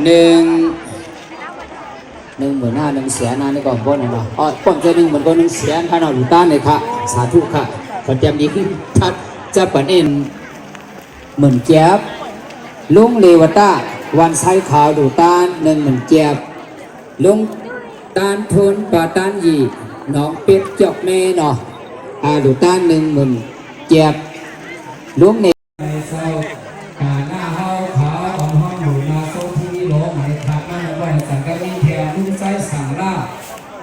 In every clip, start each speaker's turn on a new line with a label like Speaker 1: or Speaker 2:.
Speaker 1: หนึ่งหมื่นห้า100,000นี่ก่อนพ้นเนาะอ๋อพ้นจะ10,000ก็100,000ถ้าเราดูต้านเลยค่ะสาธุค่ะขอเตรียมดีขึ้นทัดจะเปิดเอ็นเหมือนแจ๊บลุงเลวต้าวันไซขาวดูต้าน10,000แจ๊บลุงต้านทุนปาต้านยีน้องเป็ดจอกแม่เนาะดูต้าน10,000แจ๊บลุงในเศร้าหน้าเฮาขาวอ่อนห้องอยู่นาโซที่โลหมายขาดนั่นไว้สังกัดนี้แถวลุงไซสั่งล่า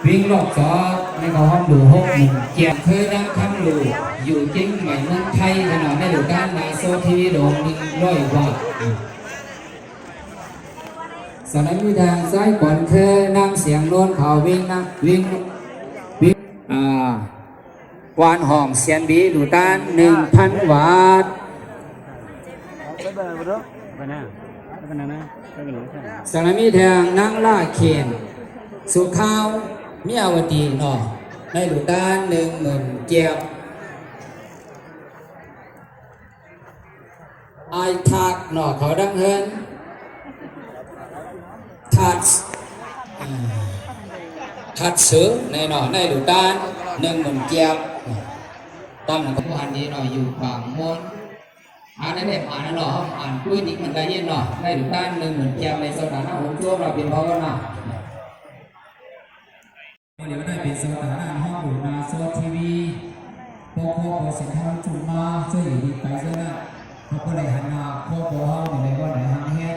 Speaker 1: วิ่งรอบจอในเขาห้องดู60,000แจ๊บเคยนั่งคำลูอยู่จริงใหม่เมืองไทยขนาดในดูต้านนาโซที่โล100 วัตต์สนามวิทางซ้ายก่อนเคยนั่งเสียงโน้นเขาวิ่งนะวิ่งวานห้องเสียนบีดูต้าน1,000 วัตต์สนามวิทางนั่งล่าเขียนสุข้าวมิอาวตีเนาะในดูต้าน10,000เจียบไอทักเนาะเขาดังเฮินทัดซื้อในหน่อในดูต้าน10,000เจียบตามหลังของอันนี้หน่อยอยู่บางมนนั่นเองนั่นหน่อคุยดิ้งมันได้ยินหน่อในดูต้าน10,000เจียบในสถานะผมช่วงเราเป็นเพราะว่าเนาะเดี๋ยวได้เป็นสถานะห้องดูนาโซทีวีพวกสินค้าจุ่มมาเสื้ออยู่ดีไปเสื้อน่ะเขาก็เลยหันมาพวกห้องในว่าไหนห้างแห้ง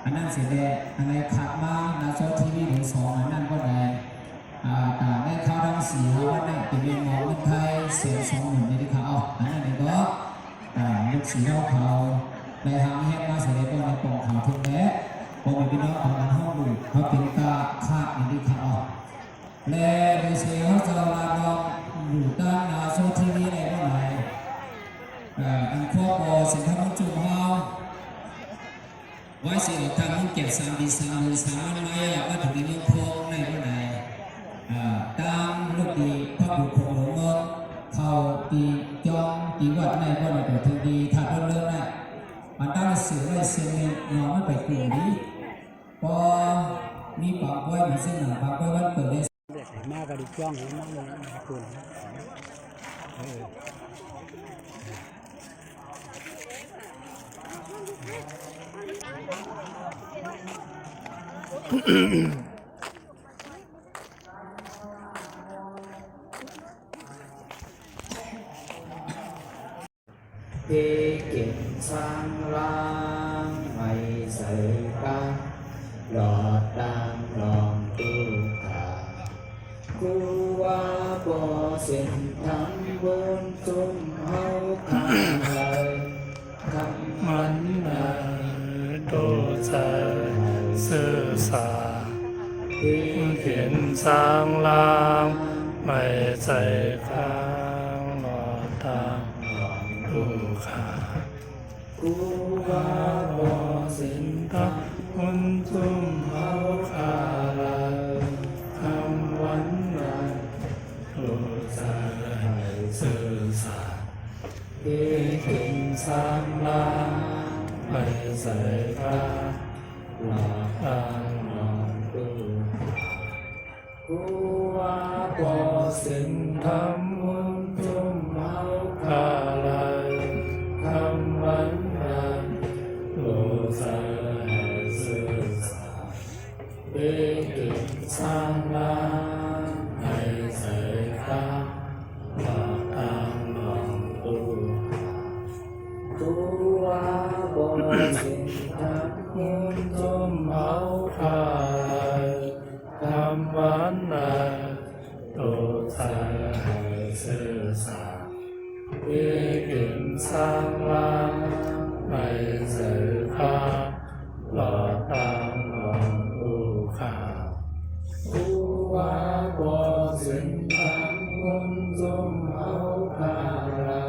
Speaker 1: อันนั้นเสียแดงอะไรขัดมานาโซทีวีถึง2อันนั้นก็ได้แต่ได้ข้าวดัง4เขาว่าได้เป็นเงินหมอเงินไทยเสีย20,000นี่ค่ะอันนั้นเองก็ลูกสีเขาในห้างแห้งมาเสียแดงก็ในปองขาวทิ้งแม้พอมีพี่น้องของห้องดูเขาเป็นตาขาดนี่ค่ะและโดยเสียเขาจะมาลองอยู่ด้านนาโซทีวีในว่าไหนอันพวกสินค้าจุ่มเขาไว้สิเราทำให้เก็บ3 ปี 3 เดือน 3 วันไม่อยากว่าถึงในเมืองพงในว่าไหนตามลูกดีพระบุคคลหลวงเมืองเขาตีจองตีวัดในว่าไหนตัวถึงดีถ้าเรื่องน่ะมันตั้งสื่อไว้เสียงนอนไม่ไปกลุ่มนี้พอมีปากไว้เหมือนเส้นหนังปากไว้วัดเปิดได้มากกระดิกจ้องเห็นมากเลยคุณเก็บสร้างร่างไม่ใส่กันหลอดดังลองตู้ขากูว่าบ่เส้นทางบนจุ่มเฮาข้างเลยคำมัน
Speaker 2: 都在厮杀，天上浪ไม่ใจข้างหลอดตามลูกขา
Speaker 1: กูว่าบ่เส้นทาง
Speaker 2: คนจุ่มเฮาขาลาคำวันนั้นรู้ใจสื่อสารเห็นสามลาไม่ใส่ข้าหลอกตามลองดูกูว่าบ่เส้นทางคนจุ่มเฮาขาลาคำวันนั้นรู้ใจสื่อสารเห็นสามลาไม่ใส่ข้าหลอกตามลองดู
Speaker 1: กูว่าบ่เส้นทาง
Speaker 2: คนจุ่มเฮาขาลาคำวันนั้นรู้ใจ sang lang mày giờ pha lọ tam lòng u khả u hoa bò dính tham quân dung áo khả là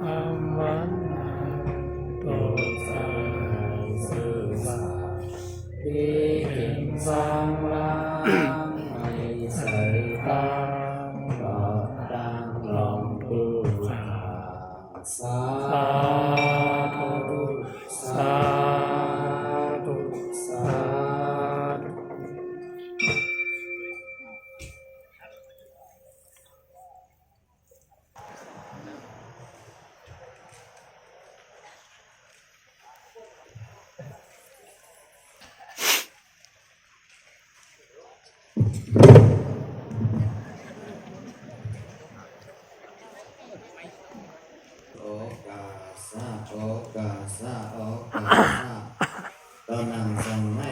Speaker 2: ham vấn tổ sa hài sư sa đi kinh sang lang mày giờ pha lọ tam lòng u khả sa thu sa thu sa thu
Speaker 3: โอกาสะโอกาสะโอกาสะตอนนำสั่งให้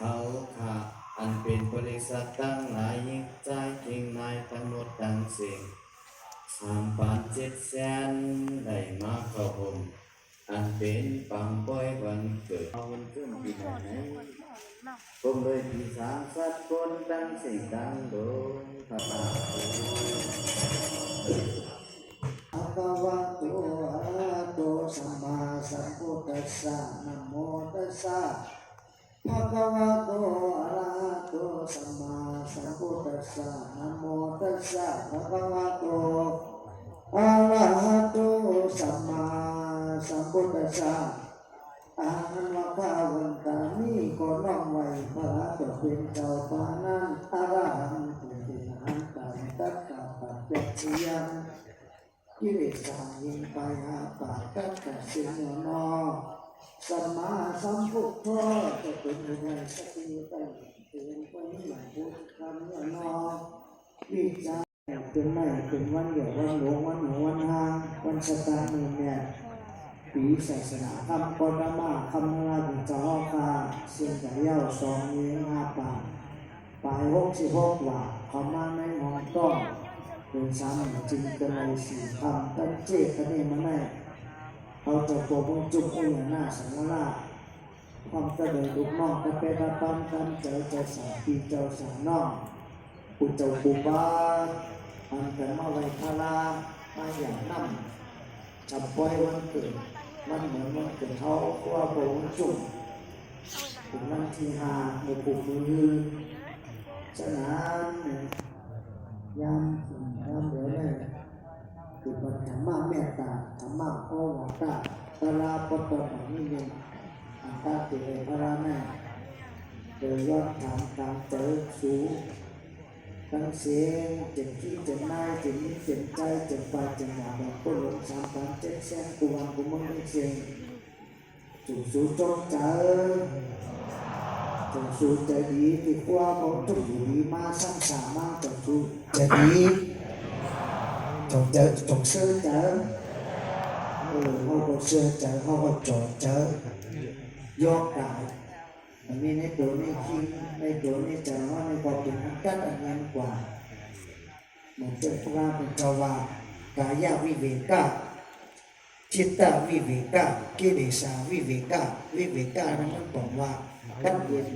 Speaker 3: เอาค่ะอันเป็นบริษัทตั้งหลายยิ่งใจจริงนายทั้งหมดทั้งสิ่ง3,700,000ได้มาเข้าผมอันเป็นปังป้อยวันเกิดเอาวันขึ้นปีไหนผมเลยที่สามสัตว์คนตั้งสิ่งตั้งโดนพระตาอะระวะโตอะระหะโตสัมมาสัมพุทธัสสะนะโมตัสสะภะคะวะโตอะระหะโตสัมมาสัมพุทธัสสะนะโมตัสสะภะคะวะโตอะระหะโตสัมมาสัมพุทธัสสะอาหันวะภาวันตานี้ก็น้อมไว้พระจะเป็นเจ้าปานั้นอะระหังเป็นหันตังตัสสะปัจเจกยังกิเลสายิงไปหาปาตัสสะสิงโนสัมมาสัมพุทโธจะเป็นยังไงสติตั้งเป็นไปหลังพุทธคำโนวิจารเป็นไม่เป็นวันเดียววันหลงวันหนูวันหางวันชะตาเมืองเนี่ยปีศาสนาคำปรมาคำราบิจาคาเสียงแต่เย้าสองเลี้ยงห้าป่าปลาย66ว่าเขามาในหองต้องเป็นสามจึงกันเลยสี่คำตั้งเจกันนี่มาแน่เขาจะโกบงจุกอุ้ยหน้าสังลาความกระเดิดลูกน้องกระเปตาปันกันเจอเจ้าสาวปีเจ้าสาวน้องปุจเจ้าปูบาอันกันมาไว้พารามาอย่างนั่งจับปล่อยวันเกิดมันเหมือนวันเกิดเขาว่าโบงจุกถึงวันที่ห้าในปุกมือฉะนั้นยามเดี๋ยวนี้คือมันธรรมะเมตตาธรรมะโอวาตาตลาปตตนิยมอันตาเตพระแม่โดยยอดถามตามเจอสูตั้งเสียงเจ็บที่เจ็บนายเจ็บนี้เจ็บใจเจ็บปากเจ็บหนาแบบก็หลง3,700,000กูวันกูมึงไม่เชียงจู่สูจงเจอจงสูใจดีที่กว่าเขาจงอยู่ดีมาสร้างสามารถจงสูใจดีจงเจอจงซื้อเจอเขาก็ซื้อเจอเขาก็จดเจอยกได้มันมีในตัวในคิงในตัวในใจว่าในความเป็นอันกัดอันยันกว่าเหมือนเป็นพระเป็นเจ้าว่ากายวิเวกะจิตตวิเวกะกิเลสาวิเวกะวิเวกะนั้นมันบอกว่ากัดเย็น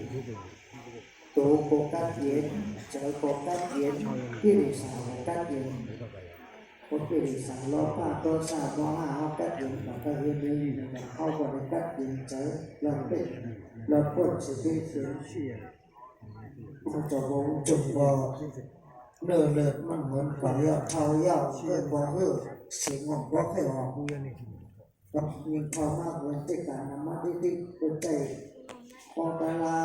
Speaker 3: ตัวโกกัดเย็นใจโกกัดเย็นกิเลสากัดเย็นคนกิเลสาล้อป้าตัวสาล้อหาเอากัดเย็นกับกัดเย็นนี่เข้าไปในกัดเย็นใจเราเป็นเราพ้นสิ่งที่เสียเขาจะบอกจุดบอกเนื้อเลือดมันเหมือนกับยาเท้ายาวเพื่อนบอกเสียงของบอกให้ออกกับมีความมากเหมือนที่การนำมาที่เป็นใจพอเวลา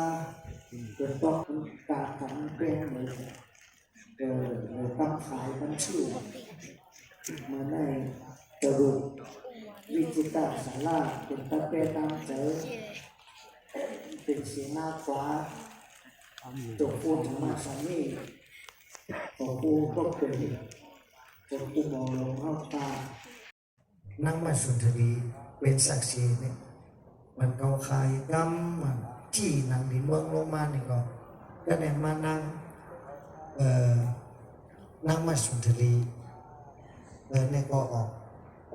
Speaker 3: เป็นต้องการทำเป็นเหมือนตั้งขายตั้งชื่อมาในกระดูกวิจิตรสาราเป็นตะเกียบตามเจอเป็นสีหน้าฟ้าจงพูดธรรมะสามีของกูก็เป็นจงกูมองลงเข้าตานั่งมาสุนทรีเป็นศักดิ์ศรีเนี่ยมันเกาคายกำมันจี้นั่งดินเมืองโรมันนี่ก็ได้มานั่งนั่งมาสุนทรีเนี่ยก็ออก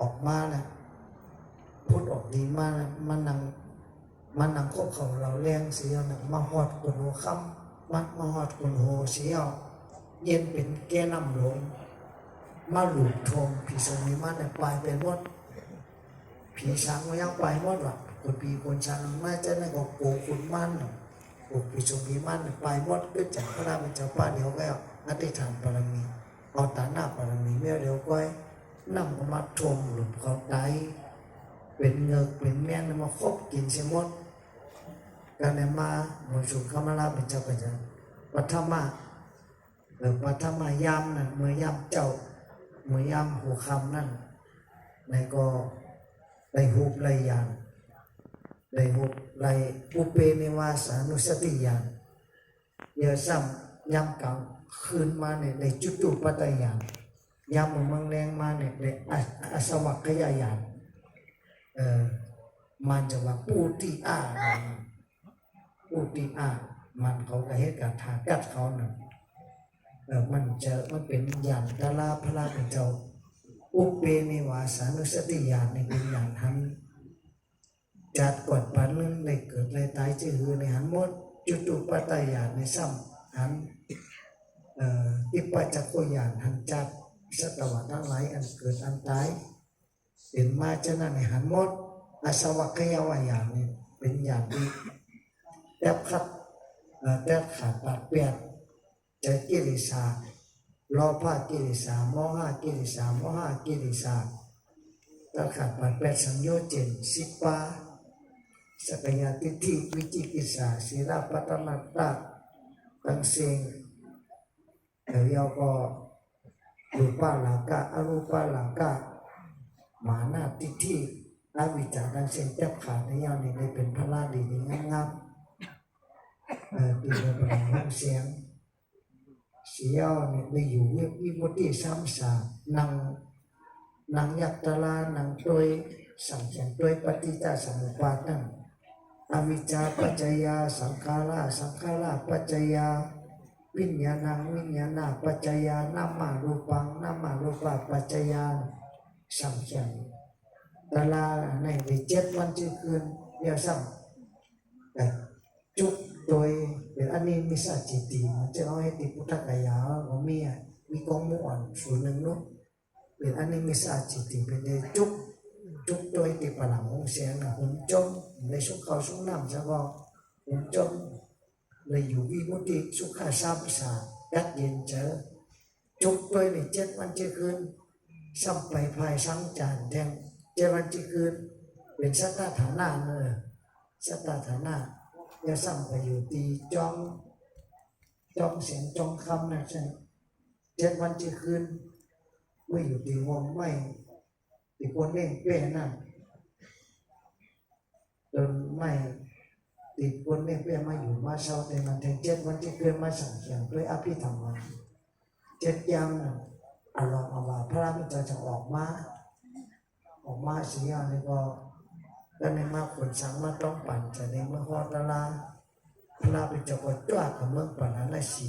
Speaker 3: ออกมานะพูดออกดีมานะมันนั่งคบเขาเราแรงเสียนะมาหอดคนหัวค่ำมาหอดคนหัวเสียเย็นเป็นแก่น้ำหลงมาหลุดทงผีสมิมันเนี่ยไปเป็นหมดผีช้างมันยังไปหมดว่ะคนผีคนช้างน่าจะนั่นก็โกคุณมันโกผีสมิมันไปหมดก็จากพระราชเจ้าป้าเดียวก็อธิษฐานบารมีเอาตาหน้าบารมีเมื่อเดียวก็นั่งมาทมหลุดเขาไตเป็นเงือกเป็นแมงมาคบกินเสียหมดการเนี่ยมาหลวงปู่คำลาเป็นเจ้าประจำปัทมาปัทมายามนั่นเมื่อยามเจ้าเมื่อยามหัวคำนั่นในก็ได้หุบไรยานได้หุบไรอุเปนิวาสานุสติยานเยอะซ้ำยามกลางคืนมาเนี่ยได้จุตุปัตยานยามเมืองแรงมาเนี่ยได้อสวัคยายานมันจะว่าปูติอามันเขาก็เหตุการณ์ทางกัดเขาน่ะมันเป็นญาณตาลาพระเป็นเจ้าอุเปนิวาสานุสติญาณในเป็นญาณทันจัดกดปันนึงในเกิดในตายจื้อในหันหมดจุตุปัตตญาณในซ้ำหันอิปัจจโคญาณหันจัดสัตวะทั้งหลายอันเกิดอันตายเป็นมาเจ้านั้นในหันหมดอาสวัคยวายานนี่เป็นญาณที่แทบขาดตัดเปลี่ยนใจกิเลสโลภะกิเลสโมหะกิเลสโมหะกิเลสตัดขาดตัดเปลี่ยนสังโยชน์เจนสิปาสักยะทิฏฐิวิจิกิจฉาศีลปัตตมัตตะตั้งสิ่งเรียกก็รูปะหลังกะอรูปะหลังกะมานะทิฏฐิอาวิจจาตั้งสิ่งแทบขาดในยามนี้ได้เป็นพระราดีงามตีเป็นพลังของเสียงเสียเนี่ยได้อยู่วิมุตติสัมสานังยักตลานังโดยสังเกตโดยปฏิจจสมุปบาทนั่นอวิชชาปัจจยาสังขาราปัจจยาวิญญาณปัจจยานามารูปังปัจจยาสังเกตตลาใน7 วัน7 คืนเดียวซ้ำแต่จุดโดยเป็นอันนี้มิสาจิติมันจะเอาให้ติพุทธกายาว่ามีกองม่วนส่วนหนึ่งนู้นเป็นอันนี้มิสาจิติเป็นได้จุดโดยติพลังของเสียงนะหุ่นจมในสุขเขาสุขน้ำซะก็หุ่นจมเลยอยู่วิมุตติสุขสามสายัดเย็นเจอจุดโดยใน7 วัน7 คืนซ้ำไปภายสังจานแดง7 วัน7 คืนเป็นสัตตฐานะสัตตฐานะอย่าซ้ำไปอยู่ตีจ้องเสียงจ้องคำนะใช่7 วัน7 คืนไม่อยู่ตีวงไม่ตีคนเล่นเป้นั่นจนไม่ตีคนเล่นเป้มาอยู่มาเช่าแต่มันแทง7 วัน7 คืนมาสั่งเขียนด้วยอภิธรรม7 อย่างนั้นลองเอาว่าพระมิตรจะออกมาเสียนี่ก็ในมาขนสังมาต้องปั่นจะในเมื่อฮอดลาพระเป็นเจ้าก็จ้ากับเมืองปานาสี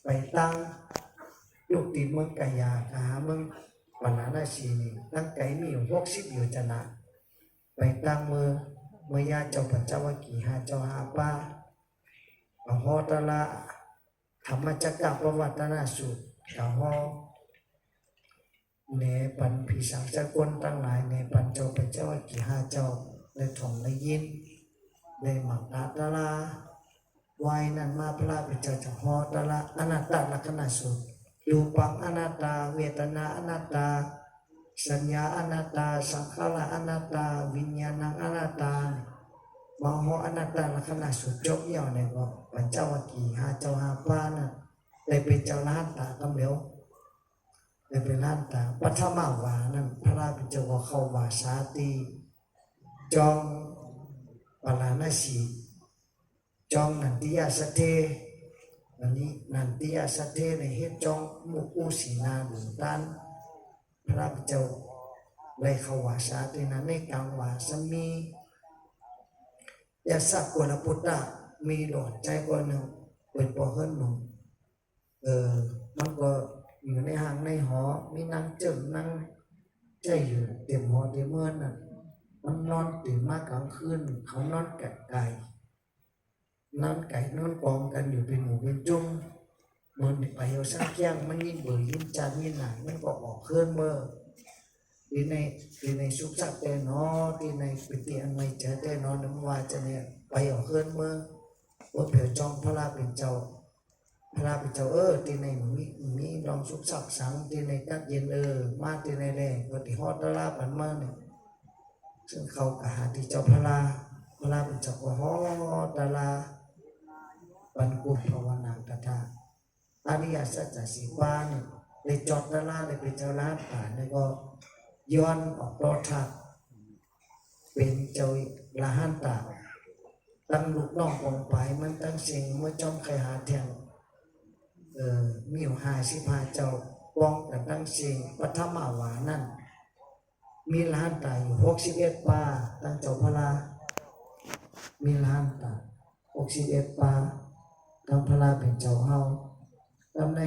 Speaker 3: ไปตั้งลูกติดเมืองกายาหาเมืองปานาสีนี่ตั้งไก่มีอยู่60 อยู่จะนะไปตั้งเมื่อยาเจ้าปัญจวัคคีย์หาเจ้าหาป้าฮอดลาธรรมจักรประวัตนสูตรกับฮอเนปันผีสังสกุลตั้งหลายเนปันเจ้าพระเจ้ากี่5 เจ้าในถ่องในยินในหมักนาตลาวายนั้นมาพระเป็นเจ้าจะฮอตละอนัตตลักษณะสูตรรูปังอนัตตาเวทนาอนัตตาสัญญาอนัตตาสังขารอนัตตาวิญญาณังอนัตตามโหอนัตตลักษณะสูตรจบยาวในก็ปัญจวัคคีย์5 เจ้า5ป้าน่ะได้เป็นเจ้าล้านตากำเหลวได้เป็นล้านตาปัทมาวานั่นพระราชเจ้าก็เข้าวาสาตีจองปาลานาสีจองนันติยาสเทนันติยาสเทในเหตุจองมุกุสีนาบุตันพระราชเจ้าได้เข้าวาสาตีนั้นในกลางวาสมียาสักกุลปุตตะมีหลอดใจกว่าหนึ่งเป็นปอเฮิรนหนุ่มมันก็อยู่ในห้างในหอมีนางเจิ่งนาง ใจอยู่เต็มหอเต็มเมื่อน่ะมันนอนตื่นมากลางคืนเขานอนแกะไก่นอนไก่นอนกองกันอยู่เป็นหมู่เป็นจุ้งมันไปเอาสักเที่ยงมันยิ่งเบื่อยิ่งจานยิ่งหนักมันก็ออกเคลื่อนเมื่อที่ในสุขสักแต่นอที่ในปิติอันไม่เจอแต่นอนน้ำวาจะเนี่ยไปออกเคลื่อนเมื่อว่าเผื่อจองพระราเป็นเจ้าพระราเป็นเจ้าที่ในมีลองสุขสักสังที่ในกัดเย็นมาที่ในแรงก็ที่ฮอดตะลาปันมาเนี่ยซึ่งเขากะหาที่เจ้าพระราเป็นเจ้าก็ฮอดตะลาปันกุภาวนาตถาอริยสัจสีวาเนี่ยในจอดตะลาในเป็นเจ้าล้านป่าเนี่ยก็ย้อนออกรอทักเป็นเจ้าละหันตาตั้งลูกน้ององไปมันตั้งสิ่งเมื่อจ้องใครหาแทงมีอยู่55เจ้าป้องแต่ตั้งสิ่งปฐมาวานั่นมีละหันตาอยู่61ป่าตั้งเจ้าพระรามีละหันตา61ป่าตั้งพระราเป็นเจ้าเฮาตั้งใน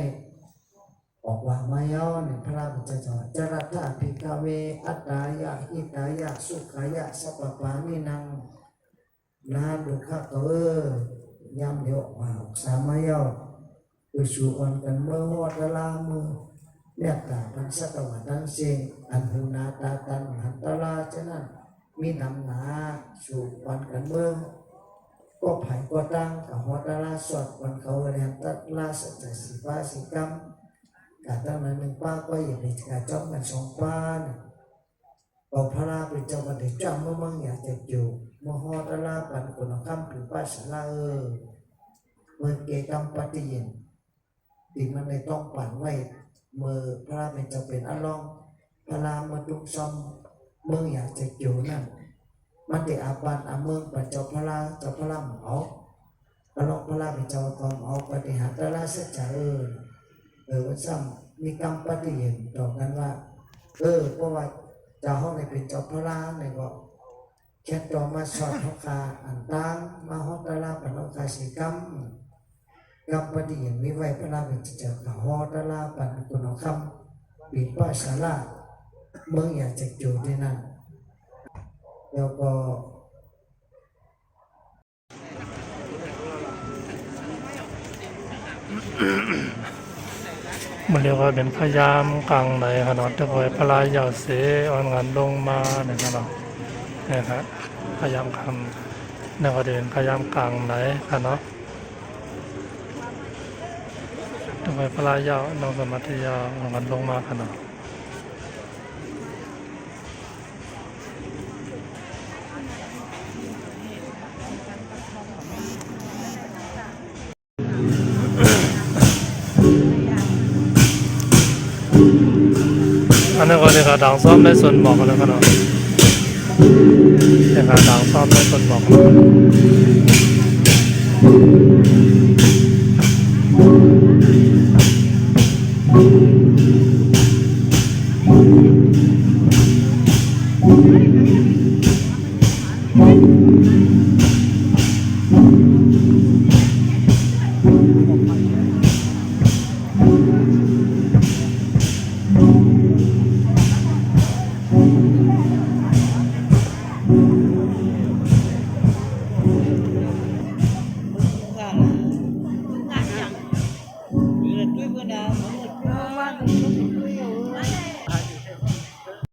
Speaker 3: ออกว่ามาเย้าเนี่ยพระราเป็นเจ้าจรัตถะภิกขเวอัตตายะหิตายะสุขายะสัพพปานินังนาดุขะยามเดียวว่าสามาเย้าคือสู่วันกันเมื่อฮอดลามือเนี่ยตาพันสัตวะทั้งสิ่งอันหูนาตาตันหันตลาฉะนั้นมีนำหนาสู่วันกันเมื่อก็ไผ่ก็ตั้งกับฮอดลาสวดวันเขาเรียนตัดลาสัจสิบาสิกรรมกาตั้งนั้นหนึ่งป้าก็อย่าไปกาจ้องกัน2ป้าบอกพระราเป็นเจ้ากันเด็กจำเมื่อมั่งอยากจะอยู่มหอตลาปันคนคำผิวป้าสลาเมื่อเกกรรมปฏิยินติมันในต้องปั่นไว้เมื่อพระเป็นเจ้าเป็นอลองพระรามาตุกซอมเมื่ออยากจะอยู่นั่นมันได้อาบัติอาเมืองปัจเจ้าพระเอาพระลองพระราเป็นเจ้าตอมเอาปฏิหารตลาสัจจะว่าซ้ำมีกรรมปฏิยินต่อกันว่าเพราะว่าเจ้าห้องในเป็นเจ้าพระราเนี่ยก็แค่ต่อมาสอดเขาคาอันตั้งมาฮอตลาปันเอาคาสีกรรมปฏิยินมีไว้พระราเป็นเจ้าฮอตลาปันคนเอาคำปิดป้าสาราเมืองอยากจะอยู่ที่นั่นแล้วก็
Speaker 2: มันเรียกว่าเป็นพยามกลางไหนขนาดจะคอยพลายยาวเสอ่อนงานลงมาเนี่ยครับเนี่ยครับพยามคำเนี่ยก็เป็นพยามกลางไหนขนาดจะคอยพลายยาวน้องสมัติยาวอ่อนงานลงมาขนาดอันนี้ก็เรียกว่าด่างซ้อมได้ส่วนบอกกันแล้วกันเนาะเรียกว่าด่างซ้อมได้ส่วนบอกกัน